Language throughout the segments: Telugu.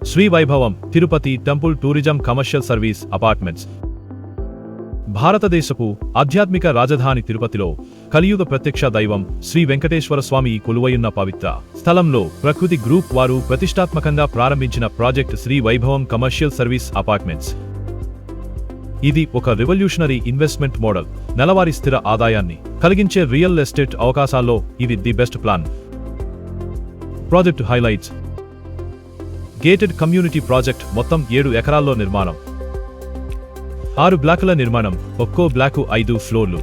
శ్రీ వైభవం Tirupati temple tourism commercial service apartments. భారతదేశపు ఆధ్యాత్మిక రాజధాని తిరుపతిలో కలియుగ ప్రత్యక్ష దైవం శ్రీ వెంకటేశ్వర స్వామి కొలువయున్న పవిత్ర స్థలంలో ప్రకృతి గ్రూప్ వారు ప్రతిష్టాత్మకంగా ప్రారంభించిన ప్రాజెక్ట్ శ్రీ వైభవం కమర్షియల్ సర్వీస్ అపార్ట్మెంట్స్. ఇది ఒక రెవల్యూషనరీ ఇన్వెస్ట్మెంట్ మోడల్. నెలవారీ స్థిర ఆదాయాన్ని కలిగించే రియల్ ఎస్టేట్ అవకాశాల్లో ఇది the best plan. Project highlights: gated community project, మొత్తం 7 ఎకరాల్లో నిర్మాణం, 6 బ్లాకుల నిర్మాణం, ఒక్కో బ్లాకు 5 ఫ్లోర్లు,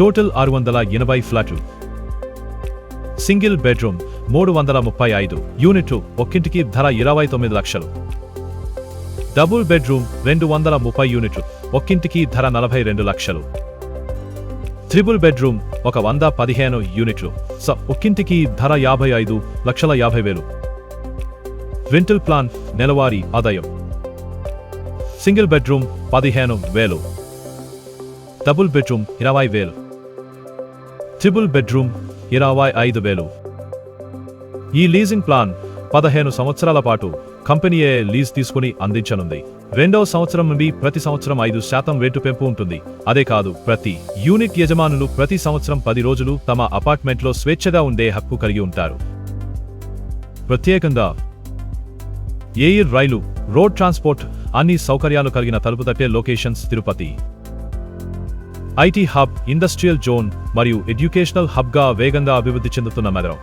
టోటల్ 680 ఫ్లాట్లు, సింగిల్ బెడ్రూమ్ 335 యూనిట్లు, ఒక్కింటికి ధర 29 లక్షలు, డబుల్ బెడ్రూమ్ 230 యూనిట్లు, ఒక్కింటికి ధర 42 లక్షలు, త్రిబుల్ బెడ్రూమ్ 115 యూనిట్లు, ఒక్కింటికి ధర 55,50,000. రెంటల్ ప్లాన్ నెలవారీ ఆదాయం: single bedroom 15,000, double bedroom 20,000, triple bedroom 25,000. ఈ లీజింగ్ ప్లాన్ 15 సంవత్సరాల పాటు కంపెనీయే లీజ్ తీసుకుని అందించనుంది. 2వ సంవత్సరం నుండి ప్రతి సంవత్సరం 5% రేటు పెంపు ఉంటుంది. అదే కాదు, ప్రతి యూనిట్ యజమానులు ప్రతి సంవత్సరం 10 రోజులు తమ అపార్ట్మెంట్లో స్వేచ్ఛగా ఉండే హక్కు కలిగి ఉంటారు. ప్రత్యేకంగా ఎయిర్, రైలు, రోడ్ ట్రాన్స్పోర్ట్ అన్ని సౌకర్యాలు కలిగిన తలుపు తట్టే locations Tirupati. IT hub, industrial zone మరియు ఎడ్యుకేషనల్ హబ్గా వేగంగా అభివృద్ధి చెందుతున్న నగరం.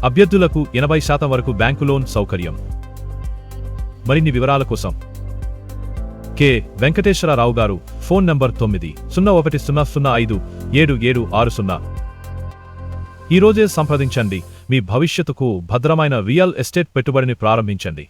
అభ్యర్థులకు 80% వరకు బ్యాంకు లోన్ సౌకర్యం. మరిన్ని వివరాల కోసం కె వెంకటేశ్వరరావు గారు, ఫోన్ నంబర్ 9010057760. ఈరోజే సంప్రదించండి. మీ భవిష్యత్తుకు భద్రమైన రియల్ ఎస్టేట్ పెట్టుబడిని ప్రారంభించండి.